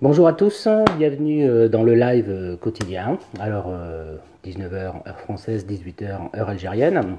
Bonjour à tous, bienvenue dans le live quotidien. Alors, 19h heure française, 18h heure algérienne.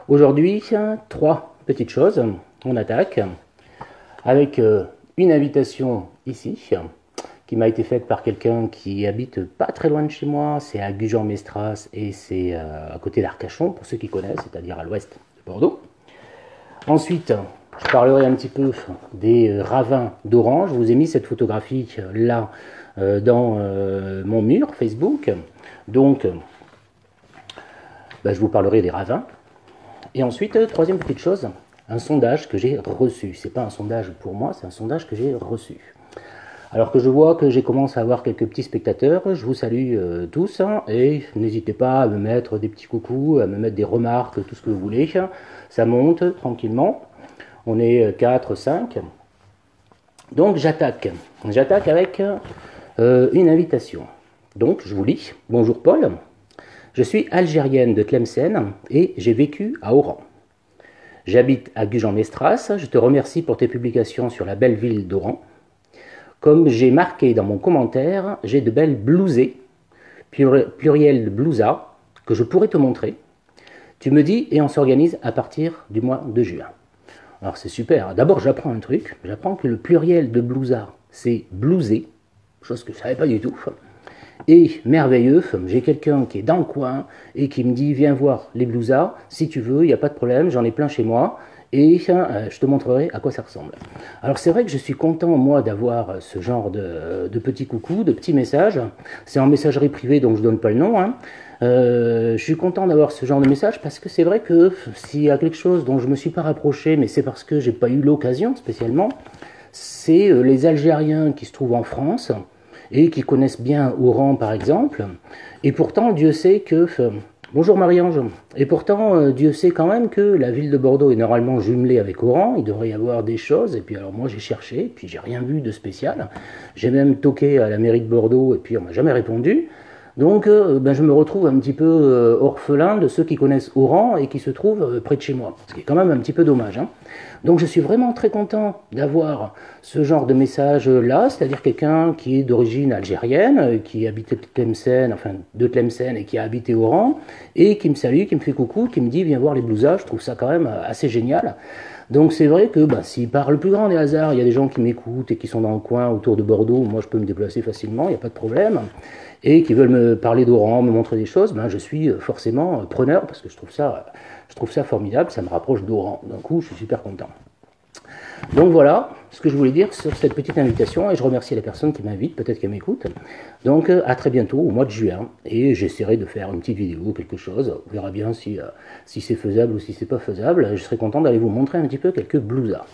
Aujourd'hui, trois petites choses. On attaque avec une invitation ici qui m'a été faite par quelqu'un qui habite pas très loin de chez moi. C'est à Gujan-Mestras et c'est à côté d'Arcachon, pour ceux qui connaissent, c'est-à-dire à l'ouest de Bordeaux. Ensuite, je parlerai un petit peu des ravins d'Oran. Je vous ai mis cette photographie là dans mon mur Facebook. Donc, je vous parlerai des ravins. Et ensuite, troisième petite chose, un sondage que j'ai reçu. C'est pas un sondage pour moi, c'est un sondage que j'ai reçu. Alors que je vois que j'ai commencé à avoir quelques petits spectateurs, je vous salue tous et n'hésitez pas à me mettre des petits coucous, à me mettre des remarques, tout ce que vous voulez. Ça monte tranquillement. On est 4, 5. Donc j'attaque. J'attaque avec une invitation. Donc je vous lis. Bonjour Paul. Je suis algérienne de Tlemcen et j'ai vécu à Oran. J'habite à Gujan-Mestras. Je te remercie pour tes publications sur la belle ville d'Oran. Comme j'ai marqué dans mon commentaire, j'ai de belles blousées, pluriel de blousa, que je pourrais te montrer. Tu me dis et on s'organise à partir du mois de juin. Alors c'est super. D'abord j'apprends un truc. J'apprends que le pluriel de blousa, c'est blousé, chose que je ne savais pas du tout. Et merveilleux, j'ai quelqu'un qui est dans le coin et qui me dit viens voir les blousas, si tu veux, il n'y a pas de problème, j'en ai plein chez moi. Et je te montrerai à quoi ça ressemble. Alors c'est vrai que je suis content, moi, d'avoir ce genre de petits coucous, de petits messages. C'est en messagerie privée, donc je ne donne pas le nom. Je suis content d'avoir ce genre de message parce que c'est vrai que s'il y a quelque chose dont je ne me suis pas rapproché, mais c'est parce que je n'ai pas eu l'occasion spécialement, c'est les Algériens qui se trouvent en France et qui connaissent bien Oran, par exemple. Et pourtant, Dieu sait que... Bonjour Marie-Ange. Et pourtant, Dieu sait quand même que la ville de Bordeaux est normalement jumelée avec Oran. Il devrait y avoir des choses. Et puis alors moi j'ai cherché, puis j'ai rien vu de spécial. J'ai même toqué à la mairie de Bordeaux et puis on m'a jamais répondu. Donc je me retrouve un petit peu orphelin de ceux qui connaissent Oran et qui se trouvent près de chez moi. Ce qui est quand même un petit peu dommage. Donc je suis vraiment très content d'avoir ce genre de message là, c'est-à-dire quelqu'un qui est d'origine algérienne, qui habite Tlemcen, enfin de Tlemcen et qui a habité Oran, et qui me salue, qui me fait coucou, qui me dit viens voir les blousas, je trouve ça quand même assez génial. Donc c'est vrai que si par le plus grand des hasards, il y a des gens qui m'écoutent et qui sont dans le coin autour de Bordeaux, moi je peux me déplacer facilement, il n'y a pas de problème, et qui veulent me parler d'Oran, me montrer des choses, je suis forcément preneur parce que je trouve ça formidable, ça me rapproche d'Oran. D'un coup, je suis super content. Donc voilà ce que je voulais dire sur cette petite invitation et je remercie les personnes qui m'invitent, peut-être qu'elles m'écoutent. Donc à très bientôt au mois de juin et j'essaierai de faire une petite vidéo, quelque chose. On verra bien si c'est faisable ou si c'est pas faisable. Je serai content d'aller vous montrer un petit peu quelques blousas.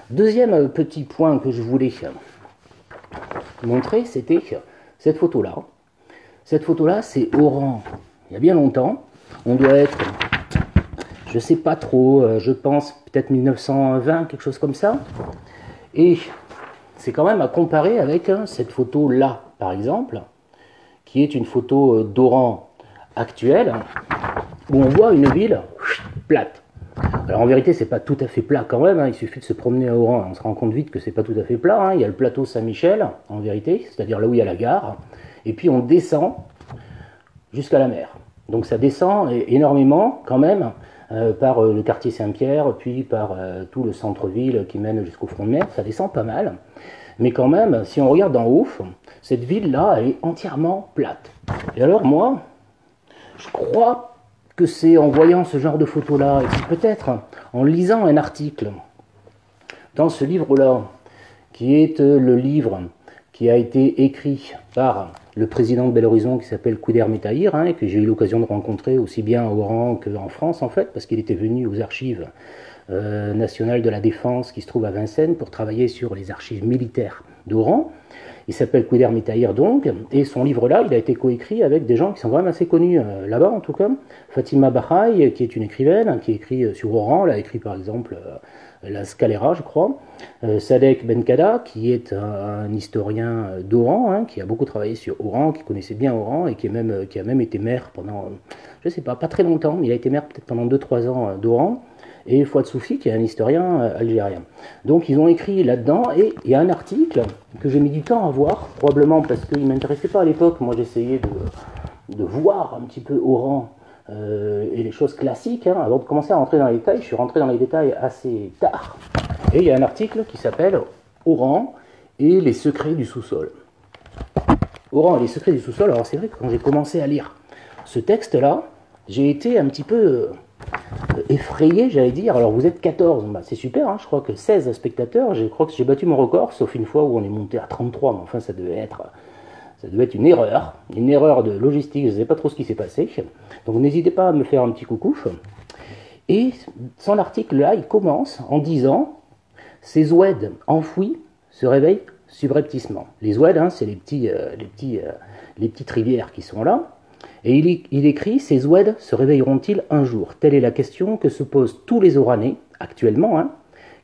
Deuxième petit point que je voulais montrer, c'était cette photo-là. Cette photo-là, c'est Oran. Il y a bien longtemps. On doit être... Je sais pas trop, je pense peut-être 1920, quelque chose comme ça. Et c'est quand même à comparer avec cette photo-là, par exemple, qui est une photo d'Oran actuelle, où on voit une ville plate. Alors en vérité, c'est pas tout à fait plat quand même, il suffit de se promener à Oran, on se rend compte vite que c'est pas tout à fait plat. Il y a le plateau Saint-Michel, en vérité, c'est-à-dire là où il y a la gare, et puis on descend jusqu'à la mer. Donc ça descend énormément quand même, par le quartier Saint-Pierre, puis par tout le centre-ville qui mène jusqu'au front de mer, ça descend pas mal. Mais quand même, si on regarde d'en haut, cette ville-là, elle est entièrement plate. Et alors moi, je crois que c'est en voyant ce genre de photos-là, et puis peut-être en lisant un article dans ce livre-là, qui est le livre qui a été écrit par le président de Bel Horizon qui s'appelle Kouder Metaïr, et que j'ai eu l'occasion de rencontrer aussi bien à Oran qu'en France en fait, parce qu'il était venu aux archives nationales de la défense qui se trouvent à Vincennes pour travailler sur les archives militaires d'Oran. Il s'appelle Kouder Metaïr donc, et son livre-là, il a été coécrit avec des gens qui sont quand même assez connus là-bas en tout cas. Fatima Bahaï, qui est une écrivaine, qui écrit sur Oran, elle a écrit par exemple la Scalera, je crois. Sadek Benkada, qui est un historien d'Oran, qui a beaucoup travaillé sur Oran, qui connaissait bien Oran et qui a même été maire pendant, je sais pas très longtemps, mais il a été maire peut-être pendant 2-3 ans d'Oran. et Fouad Soufi, qui est un historien algérien. Donc ils ont écrit là-dedans, et il y a un article que j'ai mis du temps à voir, probablement parce qu'il ne m'intéressait pas à l'époque. Moi j'essayais de voir un petit peu Oran et les choses classiques, hein, avant de commencer à rentrer dans les détails. Je suis rentré dans les détails assez tard, et il y a un article qui s'appelle Oran et les secrets du sous-sol. Oran et les secrets du sous-sol. Alors c'est vrai que quand j'ai commencé à lire ce texte-là, j'ai été un petit peu effrayé, j'allais dire. Alors vous êtes 14, bah, c'est super, hein, je crois que 16 spectateurs, je crois que j'ai battu mon record, sauf une fois où on est monté à 33, mais enfin ça devait être une erreur de logistique, je ne sais pas trop ce qui s'est passé. Donc n'hésitez pas à me faire un petit coucou. Et son article là, il commence en disant « Ces oueds enfouis se réveillent subrepticement ». Les oueds, hein, c'est les petites rivières qui sont là. Et il écrit « Ces oueds se réveilleront-ils un jour ?» Telle est la question que se posent tous les Oranais, actuellement, hein,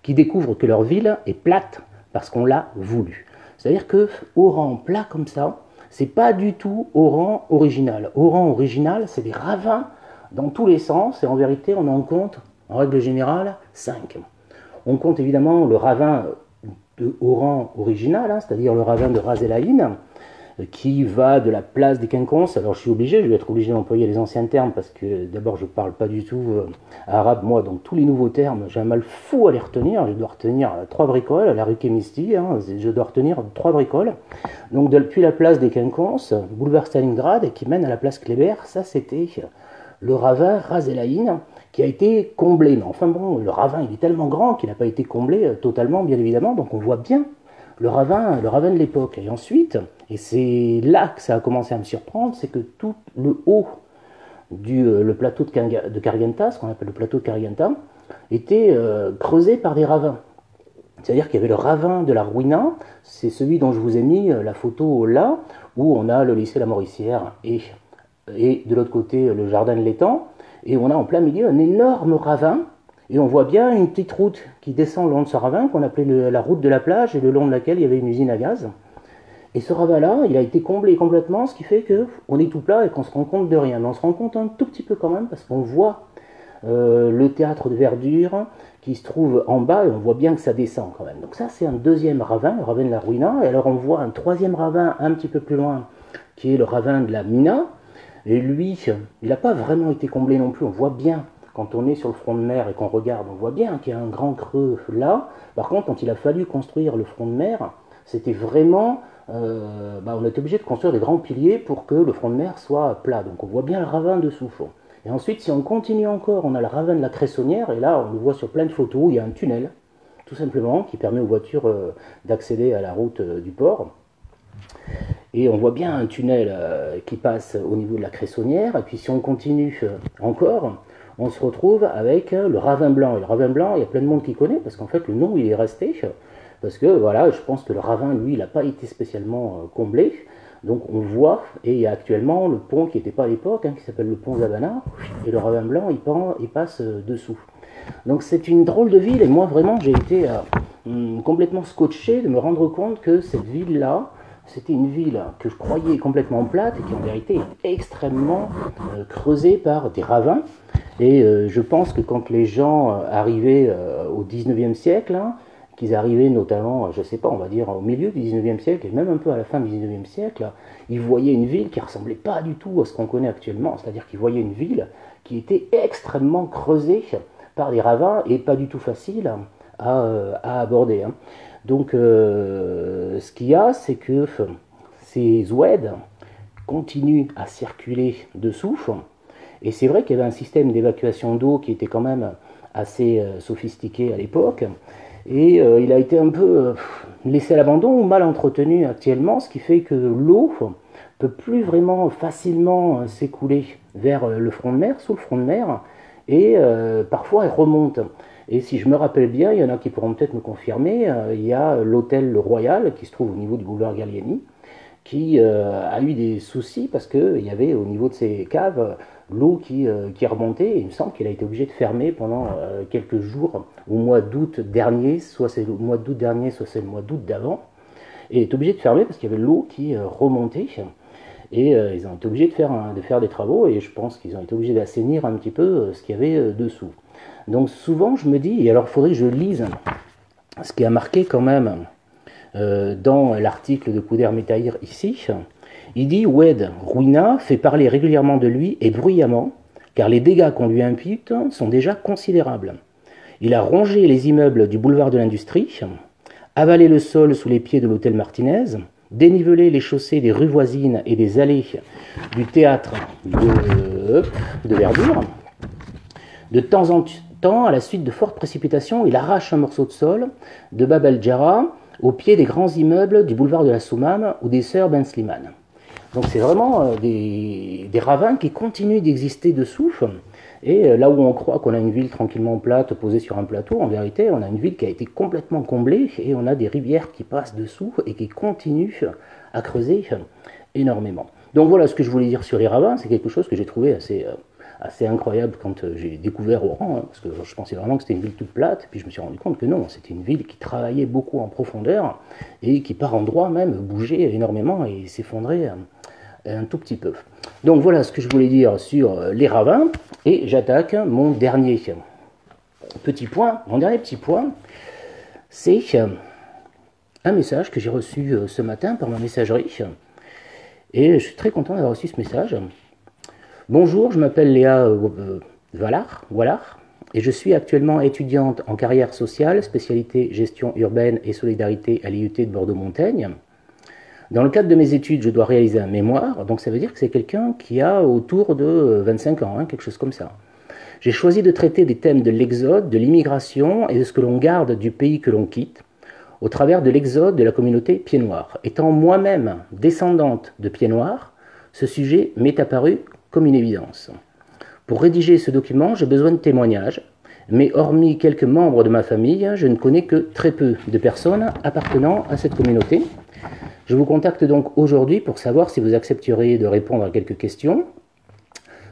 qui découvrent que leur ville est plate parce qu'on l'a voulu. C'est-à-dire que Oran plat comme ça, c'est pas du tout Oran original. Oran original, c'est des ravins dans tous les sens, et en vérité, on en compte, en règle générale, 5. On compte évidemment le ravin de Oran original, hein, c'est-à-dire le ravin de Ras El Ain, qui va de la place des Quinconces. Alors je vais être obligé d'employer les anciens termes, parce que d'abord je ne parle pas du tout arabe, moi, donc tous les nouveaux termes, j'ai un mal fou à les retenir. Je dois retenir 3 bricoles, la rue Kemisti, hein, je dois retenir 3 bricoles. Donc depuis la place des Quinconces, boulevard Stalingrad, et qui mène à la place Kléber, ça c'était le ravin Ras El Ain, qui a été comblé. Mais enfin bon, le ravin il est tellement grand qu'il n'a pas été comblé totalement, bien évidemment, donc on voit bien le ravin de l'époque. Et ensuite, et c'est là que ça a commencé à me surprendre, c'est que tout le haut le plateau de Carganta, ce qu'on appelle le plateau de Carganta, était creusé par des ravins. C'est-à-dire qu'il y avait le ravin de la Ruina, c'est celui dont je vous ai mis la photo là, où on a le lycée La Mauricière et de l'autre côté le jardin de l'étang, et on a en plein milieu un énorme ravin, et on voit bien une petite route qui descend le long de ce ravin, qu'on appelait la route de la plage, et le long de laquelle il y avait une usine à gaz. Et ce ravin-là, il a été comblé complètement, ce qui fait qu'on est tout plat et qu'on se rend compte de rien. Mais on se rend compte un tout petit peu quand même, parce qu'on voit le théâtre de verdure qui se trouve en bas, et on voit bien que ça descend quand même. Donc ça, c'est un deuxième ravin, le ravin de la Ruina. Et alors on voit un troisième ravin un petit peu plus loin, qui est le ravin de la Mina. Et lui, il n'a pas vraiment été comblé non plus. On voit bien, quand on est sur le front de mer et qu'on regarde, on voit bien qu'il y a un grand creux là. Par contre, quand il a fallu construire le front de mer, c'était vraiment... on était obligé de construire des grands piliers pour que le front de mer soit plat. Donc on voit bien le ravin dessous. Et ensuite, si on continue encore, on a le ravin de la Cressonnière, et là, on le voit sur plein de photos, il y a un tunnel, tout simplement, qui permet aux voitures d'accéder à la route du port. Et on voit bien un tunnel qui passe au niveau de la Cressonnière, et puis si on continue encore, on se retrouve avec le ravin blanc. Et le ravin blanc, il y a plein de monde qui connaît, parce qu'en fait, le nom, il est resté, parce que, voilà, je pense que le ravin, lui, il n'a pas été spécialement comblé. Donc on voit, et il y a actuellement le pont qui n'était pas à l'époque, hein, qui s'appelle le pont Zabana, et le ravin blanc, il passe dessous. Donc c'est une drôle de ville, et moi vraiment j'ai été complètement scotché de me rendre compte que cette ville-là, c'était une ville que je croyais complètement plate, et qui en vérité est extrêmement creusée par des ravins. Et je pense que quand les gens arrivaient au 19e siècle, hein, qu'ils arrivaient notamment, je ne sais pas, on va dire au milieu du 19e siècle, et même un peu à la fin du 19e siècle, ils voyaient une ville qui ne ressemblait pas du tout à ce qu'on connaît actuellement. C'est-à-dire qu'ils voyaient une ville qui était extrêmement creusée par des ravins et pas du tout facile à aborder. Hein. Donc ce qu'il y a, c'est que ces oueds continuent à circuler dessous, et c'est vrai qu'il y avait un système d'évacuation d'eau qui était quand même assez sophistiqué à l'époque, et il a été un peu laissé à l'abandon ou mal entretenu actuellement, ce qui fait que l'eau peut plus vraiment facilement s'écouler vers le front de mer, sous le front de mer, et parfois elle remonte. Et si je me rappelle bien, il y en a qui pourront peut-être me confirmer, il y a l'hôtel Le Royal qui se trouve au niveau du boulevard Gallieni, qui a eu des soucis parce qu'il y avait au niveau de ses caves l'eau qui remontait, et il me semble qu'il a été obligé de fermer pendant quelques jours au mois d'août dernier, soit c'est le mois d'août dernier, soit c'est le mois d'août d'avant, et il est obligé de fermer parce qu'il y avait l'eau qui remontait, et ils ont été obligés de faire des travaux, et je pense qu'ils ont été obligés d'assainir un petit peu ce qu'il y avait dessous. Donc souvent je me dis, et alors il faudrait que je lise ce qui a marqué quand même dans l'article de Couder Métaïr ici. Il dit Oued Rouina fait parler régulièrement de lui et bruyamment, car les dégâts qu'on lui impute sont déjà considérables. Il a rongé les immeubles du boulevard de l'Industrie, avalé le sol sous les pieds de l'hôtel Martinez, dénivelé les chaussées des rues voisines et des allées du théâtre de Verdure. De temps en temps, à la suite de fortes précipitations, il arrache un morceau de sol de Bab el-Jarrah au pied des grands immeubles du boulevard de la Soumam ou des Sœurs Ben Slimane. Donc c'est vraiment des ravins qui continuent d'exister dessous. Et là où on croit qu'on a une ville tranquillement plate, posée sur un plateau, en vérité, on a une ville qui a été complètement comblée et on a des rivières qui passent dessous et qui continuent à creuser énormément. Donc voilà ce que je voulais dire sur les ravins. C'est quelque chose que j'ai trouvé assez incroyable quand j'ai découvert Oran, hein, parce que je pensais vraiment que c'était une ville toute plate, puis je me suis rendu compte que non, c'était une ville qui travaillait beaucoup en profondeur et qui par endroits même bougeait énormément et s'effondrait un tout petit peu. Donc voilà ce que je voulais dire sur les ravins, et j'attaque mon dernier petit point. Mon dernier petit point, c'est un message que j'ai reçu ce matin par ma messagerie, et je suis très content d'avoir reçu ce message. Bonjour, je m'appelle Léa Wallach, et je suis actuellement étudiante en carrière sociale, spécialité gestion urbaine et solidarité à l'IUT de Bordeaux-Montaigne. Dans le cadre de mes études, je dois réaliser un mémoire, donc ça veut dire que c'est quelqu'un qui a autour de 25 ans, hein, quelque chose comme ça. J'ai choisi de traiter des thèmes de l'exode, de l'immigration et de ce que l'on garde du pays que l'on quitte, au travers de l'exode de la communauté pied-noir. Étant moi-même descendante de pied-noirs, ce sujet m'est apparu comme une évidence. Pour rédiger ce document, j'ai besoin de témoignages, mais hormis quelques membres de ma famille, je ne connais que très peu de personnes appartenant à cette communauté. Je vous contacte donc aujourd'hui pour savoir si vous accepteriez de répondre à quelques questions,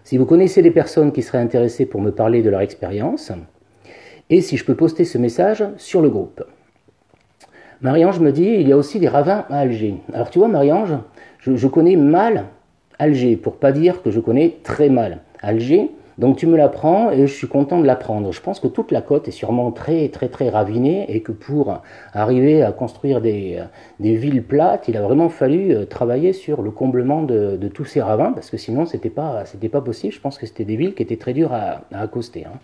si vous connaissez des personnes qui seraient intéressées pour me parler de leur expérience, et si je peux poster ce message sur le groupe. Marie-Ange me dit, il y a aussi des ravins à Alger. Alors tu vois Marie-Ange, je connais mal Alger, pour pas dire que je connais très mal Alger. Donc tu me l'apprends et je suis content de l'apprendre. Je pense que toute la côte est sûrement très ravinée et que pour arriver à construire des villes plates, il a vraiment fallu travailler sur le comblement de tous ces ravins, parce que sinon c'était pas possible. Je pense que c'était des villes qui étaient très dures à accoster, hein.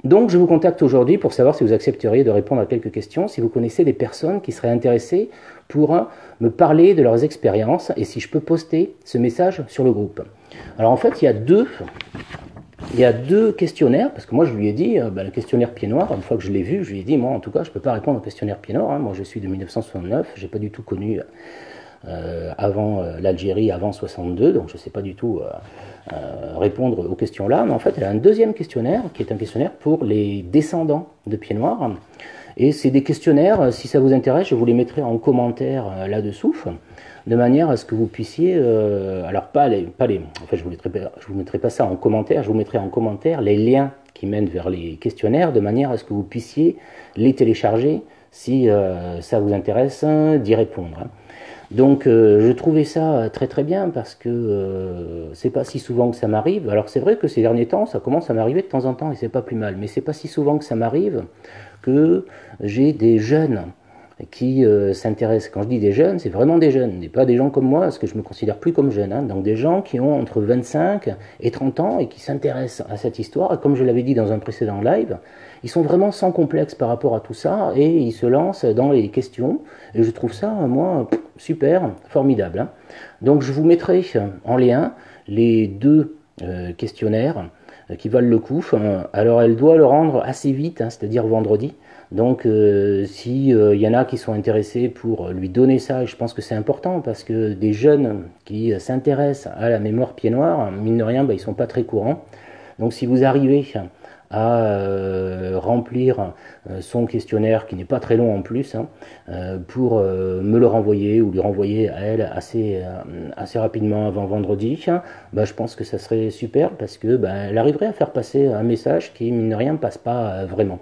Donc je vous contacte aujourd'hui pour savoir si vous accepteriez de répondre à quelques questions, si vous connaissez des personnes qui seraient intéressées pour me parler de leurs expériences et si je peux poster ce message sur le groupe. Alors en fait, il y a deux questionnaires, parce que moi je lui ai dit, le questionnaire pied noir, une fois que je l'ai vu, je lui ai dit, moi en tout cas je ne peux pas répondre au questionnaire pied noir, hein. Moi je suis de 1969, je n'ai pas du tout connu avant l'Algérie, avant 62, donc je ne sais pas du tout répondre aux questions là, mais en fait elle a un deuxième questionnaire, qui est un questionnaire pour les descendants de pied noir, et c'est des questionnaires, si ça vous intéresse, je vous les mettrai en commentaire là-dessous, de manière à ce que vous puissiez, alors en fait je vous mettrai pas ça en commentaire, je vous mettrai en commentaire les liens qui mènent vers les questionnaires, de manière à ce que vous puissiez les télécharger si ça vous intéresse d'y répondre, hein. Donc je trouvais ça très bien parce que c'est pas si souvent que ça m'arrive. Alors c'est vrai que ces derniers temps ça commence à m'arriver de temps en temps et c'est pas plus mal, mais c'est pas si souvent que ça m'arrive que j'ai des jeunes qui s'intéressent. Quand je dis des jeunes, c'est vraiment des jeunes, et pas des gens comme moi, parce que je me considère plus comme jeune, hein. Donc des gens qui ont entre 25 et 30 ans et qui s'intéressent à cette histoire, et comme je l'avais dit dans un précédent live, ils sont vraiment sans complexe par rapport à tout ça, et ils se lancent dans les questions, et je trouve ça, moi, super, formidable, hein. Donc je vous mettrai en lien les deux questionnaires qui valent le coup. Alors elle doit le rendre assez vite, hein, c'est-à-dire vendredi. Donc si y en a qui sont intéressés pour lui donner ça, et je pense que c'est important parce que des jeunes qui s'intéressent à la mémoire pied noir, mine de rien, ils ne sont pas très courants. Donc si vous arrivez à remplir son questionnaire, qui n'est pas très long en plus, hein, pour me le renvoyer ou lui renvoyer à elle assez rapidement avant vendredi, je pense que ça serait super parce que elle arriverait à faire passer un message qui, mine de rien, ne passe pas vraiment.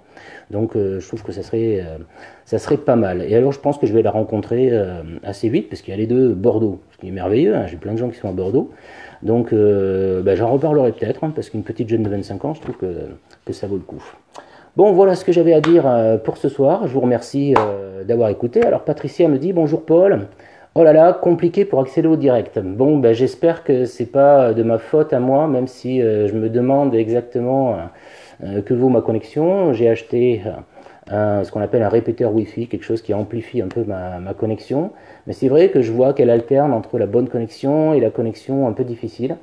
Donc je trouve que ça serait pas mal. Et alors je pense que je vais la rencontrer assez vite, parce qu'il y a les deux Bordeaux, ce qui est merveilleux, hein. J'ai plein de gens qui sont à Bordeaux. Donc j'en reparlerai peut-être, hein, parce qu'une petite jeune de 25 ans, je trouve que ça vaut le coup. Bon, voilà ce que j'avais à dire pour ce soir. Je vous remercie d'avoir écouté. Alors Patricia me dit bonjour Paul. Oh là là, compliqué pour accéder au direct. Bon, ben, j'espère que c'est pas de ma faute à moi, même si je me demande exactement que vaut ma connexion. J'ai acheté ce qu'on appelle un répéteur Wi-Fi, quelque chose qui amplifie un peu ma connexion. Mais c'est vrai que je vois qu'elle alterne entre la bonne connexion et la connexion un peu difficile.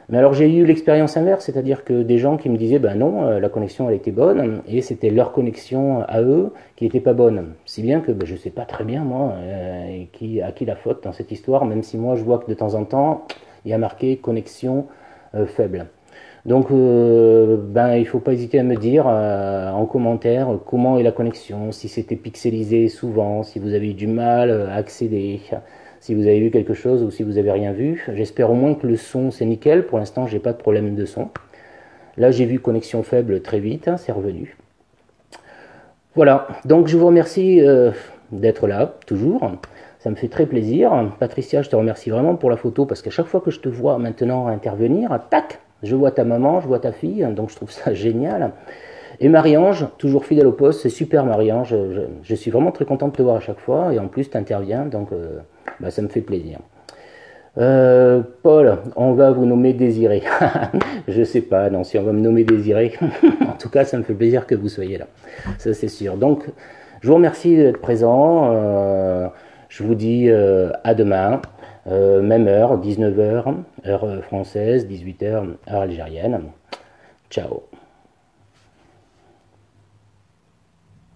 Mais alors j'ai eu l'expérience inverse, c'est-à-dire que des gens qui me disaient ben non, la connexion elle était bonne, et c'était leur connexion à eux qui n'était pas bonne. Si bien que ben, je ne sais pas très bien moi à qui la faute dans cette histoire, même si moi je vois que de temps en temps il y a marqué connexion faible. Donc ben, il ne faut pas hésiter à me dire en commentaire comment est la connexion, si c'était pixelisé souvent, si vous avez eu du mal à accéder. Si vous avez vu quelque chose ou si vous n'avez rien vu. J'espère au moins que le son c'est nickel. Pour l'instant, j'ai pas de problème de son. Là, j'ai vu connexion faible très vite, hein, c'est revenu. Voilà, donc je vous remercie d'être là, toujours. Ça me fait très plaisir. Patricia, je te remercie vraiment pour la photo parce qu'à chaque fois que je te vois maintenant intervenir, tac, je vois ta maman, je vois ta fille, donc je trouve ça génial. Et Marie-Ange, toujours fidèle au poste, c'est super Marie-Ange, je suis vraiment très content de te voir à chaque fois, et en plus tu interviens, donc bah, ça me fait plaisir. Paul, on va vous nommer Désiré. Je sais pas, non, si on va me nommer Désiré, en tout cas ça me fait plaisir que vous soyez là, ça c'est sûr. Donc je vous remercie d'être présent, je vous dis à demain, même heure, 19h, heure française, 18h, heure algérienne. Ciao.